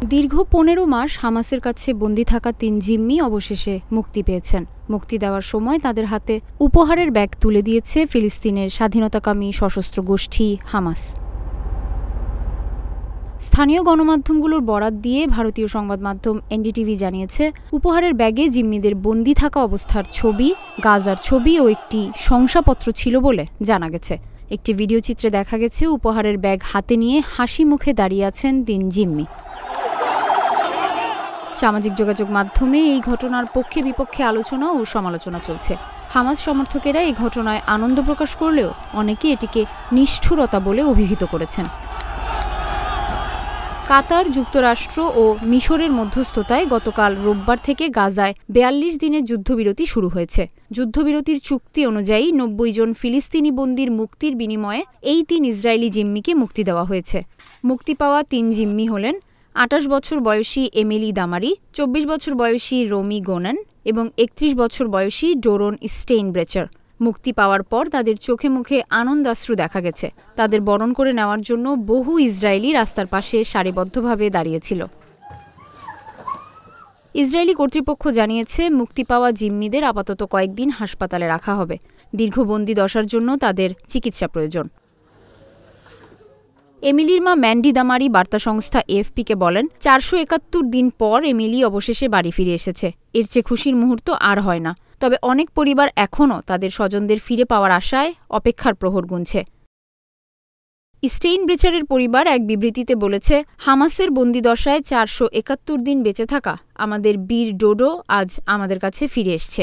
দীর্ঘ ১৫ মাস হামাসের কাছে বন্দী থাকা ৩ জিম্মি অবশেষে মুক্তি পেয়েছেন। মুক্তি দেওয়ার সময় তাদের হাতে উপহারের ব্যাগ তুলে দিয়েছে ফিলিস্তিনের স্বাধীনতাকামী সশস্ত্র গোষ্ঠী হামাস। স্থানীয় গণমাধ্যমগুলোর বরাত দিয়ে ভারতীয় সংবাদ মাধ্যম এনডিটিভি জানিয়েছে, উপহারের ব্যাগে জিম্মিদের বন্দী থাকা অবস্থার ছবি, গাজার ছবি ও একটি শংসাপত্র ছিল বলে জানা গেছে। একটি ভিডিও চিত্রে দেখা গেছে উপহারের ব্যাগ হাতে নিয়ে হাসি মুখে দাঁড়িয়ে আছেন ৩ জিম্মি। সামাজিক যোগাযোগ মাধ্যমে এই ঘটনার পক্ষে বিপক্ষে আলোচনা ও সমালোচনা চলছে। হামাস সমর্থকেরা এই ঘটনায় আনন্দ প্রকাশ করলেও অনেকে এটিকে নিষ্ঠুরতা বলে অভিহিত করেছেন। কাতার, যুক্তরাষ্ট্র ও মিশরের মধ্যস্থতায় গতকাল রোববার থেকে গাজায় ৪২ দিনের যুদ্ধবিরতি শুরু হয়েছে। যুদ্ধবিরতির চুক্তি অনুযায়ী ৯০ জন ফিলিস্তিনি বন্দীর মুক্তির বিনিময়ে এই ৩ ইসরায়েলি জিম্মিকে মুক্তি দেওয়া হয়েছে। মুক্তি পাওয়া ৩ জিম্মি হলেন ২৮ বছর বয়সী এমিলি দামারি, ২৪ বছর বয়সী রোমি গোনেন এবং ৩১ বছর বয়সী ডোরন স্টেইনব্রেচার। মুক্তি পাওয়ার পর তাদের চোখে মুখে আনন্দাশ্রু দেখা গেছে। তাদের বরণ করে নেওয়ার জন্য বহু ইসরায়েলি রাস্তার পাশে সারিবদ্ধভাবে দাঁড়িয়েছিল। ইসরায়েলি কর্তৃপক্ষ জানিয়েছে, মুক্তি পাওয়া জিম্মিদের আপাতত কয়েকদিন হাসপাতালে রাখা হবে। দীর্ঘ বন্দী দশার জন্য তাদের চিকিৎসা প্রয়োজন। এমিলির মা ম্যান্ডি দামারি বার্তা সংস্থা এএফপিকে বলেন, ৪৭১ দিন পর এমিলি অবশেষে বাড়ি ফিরে এসেছে। এর চেয়ে খুশির মুহূর্ত আর হয় না। তবে অনেক পরিবার এখনও তাদের স্বজনদের ফিরে পাওয়ার আশায় অপেক্ষার প্রহর গুনছে। স্টেইনব্রেচারের পরিবার এক বিবৃতিতে বলেছে, হামাসের বন্দিদশায় ৪৭১ দিন বেঁচে থাকা আমাদের বীর ডোডো আজ আমাদের কাছে ফিরে এসছে।